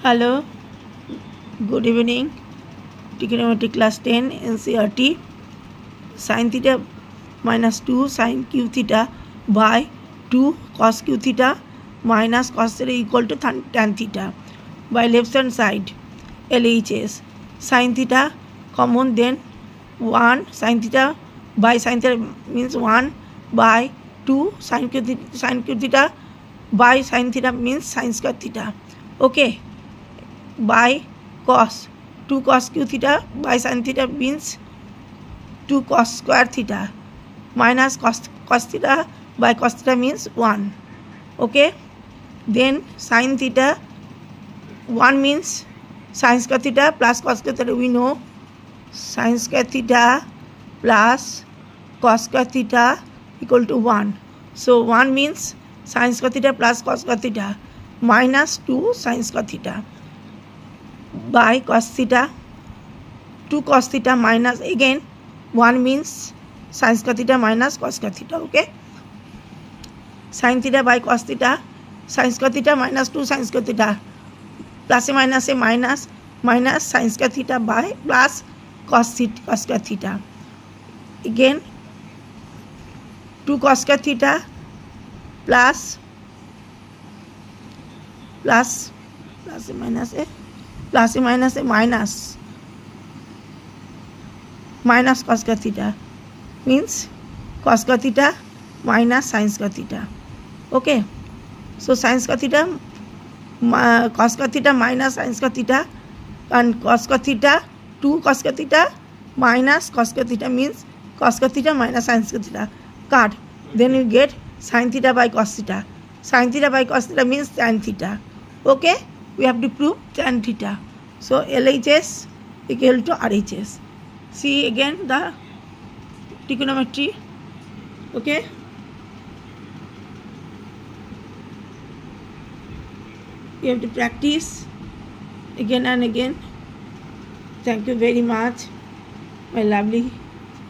Hello, good evening. Trigonometry class 10 NCERT. Sin theta minus 2 sin q theta by 2 cos q theta minus cos theta equal to tan theta. By left hand side, LHS. Sin theta common, then 1 sin theta by sin theta means 1 by 2 sin q theta by sin theta means sin square theta. Okay. By cos 2 cos q theta by sin theta means 2 cos square theta minus cos theta by cos theta means 1. Okay, then sin theta 1 means sin square theta plus cos square theta. We know sin square theta plus cos square theta equal to 1. So 1 means sin square theta plus cos square theta minus 2 sin square theta by cos theta, 2 cos theta minus again 1 means sin square theta minus cos square theta. Okay, sin theta by cos theta, sin square theta minus 2 sin square theta, plus a minus sin square theta by plus cos square theta. Again 2 cos square theta plus a minus cos square theta means cos square theta minus sin square theta. Okay, so sin square theta cos square theta minus sin square theta and cos square theta 2 cos square theta minus cos square theta means cos square theta minus sin square theta. Cut. Then you get sin theta by cos theta. Sin theta by cos theta means tan theta. Okay, we have to prove tan theta. So LHS equal to RHS. See again the trigonometry. Okay, you have to practice again and again. Thank you very much, my lovely